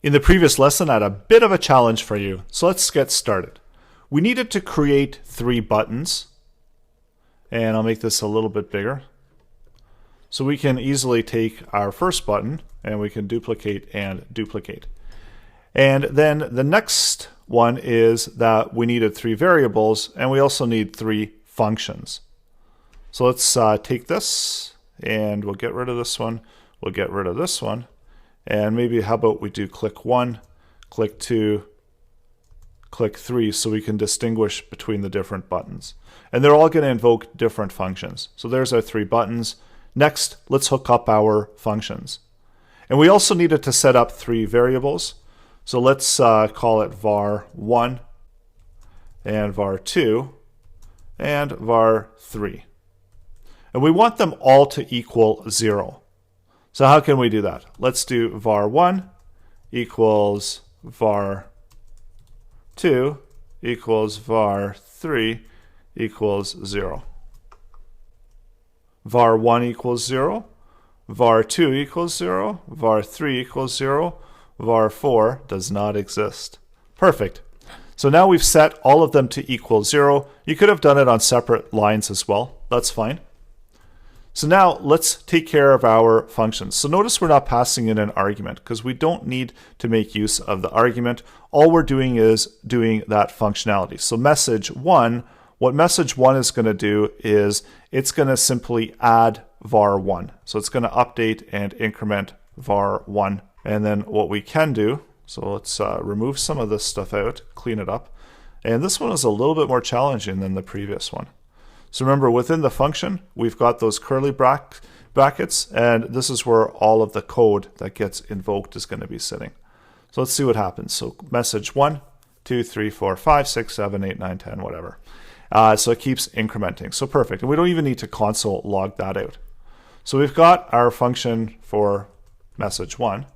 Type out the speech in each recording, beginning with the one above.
In the previous lesson, I had a bit of a challenge for you, so let's get started. We needed to create 3 buttons, and I'll make this a little bit bigger. So we can easily take our first button, and we can duplicate and duplicate. And then the next one is that we needed 3 variables, and we also need 3 functions. So let's take this, and we'll get rid of this one, we'll get rid of this one, and maybe how about we do click 1, click 2, click 3 so we can distinguish between the different buttons. And they're all going to invoke different functions. So there's our 3 buttons. Next, let's hook up our functions. And we also needed to set up 3 variables. So let's call it var1 and var2 and var3. And we want them all to equal 0. So how can we do that? Let's do var1 equals var2 equals var3 equals 0. var1 equals 0, var2 equals 0, var3 equals 0, var4 does not exist. Perfect. So now we've set all of them to equal 0. You could have done it on separate lines as well. That's fine. So now let's take care of our functions. So notice we're not passing in an argument because we don't need to make use of the argument. All we're doing is doing that functionality. So message1, what message1 is going to do is it's going to simply add var1. So it's going to update and increment var1. And then what we can do, so let's remove some of this stuff out, clean it up. And this one is a little bit more challenging than the previous one. So remember, within the function, we've got those curly brackets, and this is where all of the code that gets invoked is going to be sitting. So let's see what happens. So message 1, 2, 3, 4, 5, 6, 7, 8, 9, 10, whatever. So it keeps incrementing. So perfect. And we don't even need to console log that out. So we've got our function for message 1,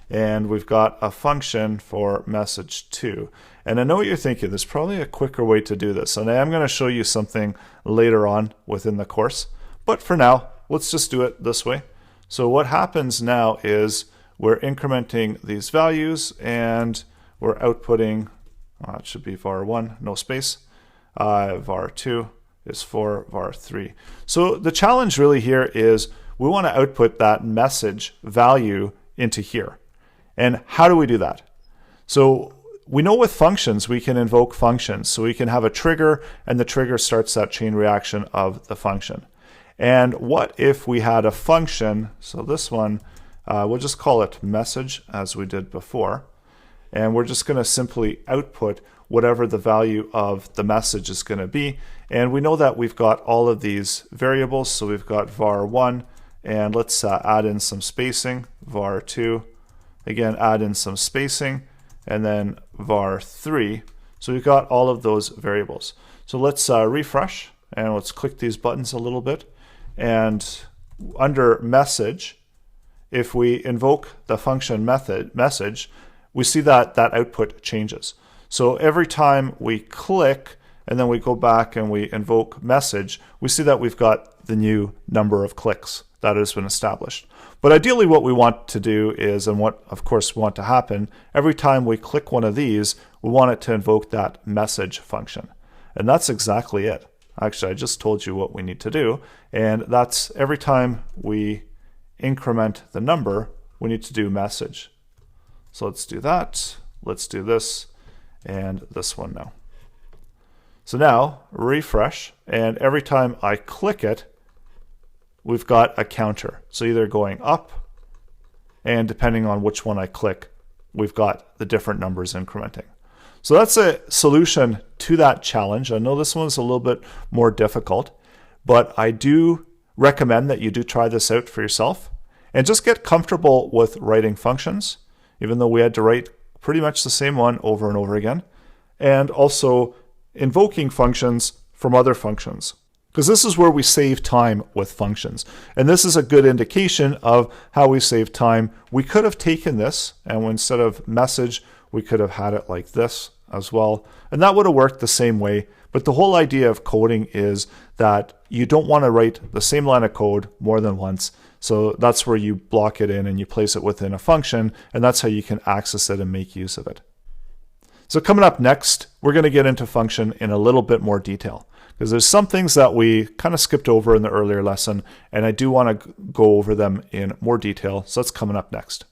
and we've got a function for message 2. And I know what you're thinking, there's probably a quicker way to do this. And I am going to show you something later on within the course. But for now, let's just do it this way. So what happens now is we're incrementing these values and we're outputting, it should be var1, no space, var2 is for var3. So the challenge really here is we want to output that message value into here. And how do we do that? So we know with functions, we can invoke functions. So we can have a trigger, and the trigger starts that chain reaction of the function. And what if we had a function, so this one, we'll just call it message as we did before. And we're just going to simply output whatever the value of the message is going to be. And we know that we've got all of these variables. So we've got var1, and let's add in some spacing, var2. Again, add in some spacing, and then var3. So we've got all of those variables. So let's refresh, and let's click these buttons a little bit. And under message, if we invoke the function message, we see that that output changes. So every time we click, and then we go back and we invoke message, we see that we've got the new number of clicks that has been established. But ideally what we want to do is, and what of course we want to happen, every time we click one of these, we want it to invoke that message function. And that's exactly it. Actually, I just told you what we need to do. And that's every time we increment the number, we need to do message. So let's do that. Let's do this and this one now. So now refresh, and every time I click it, we've got a counter. So either going up, and depending on which one I click, we've got the different numbers incrementing. So that's a solution to that challenge. I know this one's a little bit more difficult, but I do recommend that you do try this out for yourself and just get comfortable with writing functions, even though we had to write pretty much the same one over and over again, and also invoking functions from other functions. Because this is where we save time with functions. And this is a good indication of how we save time. We could have taken this, and instead of message, we could have had it like this as well. And that would have worked the same way, But the whole idea of coding is that you don't want to write the same line of code more than once. So that's where you block it in and you place it within a function, and that's how you can access it and make use of it. So coming up next, we're going to get into function in a little bit more detail, because there's some things that we kind of skipped over in the earlier lesson, and I do want to go over them in more detail. So that's coming up next.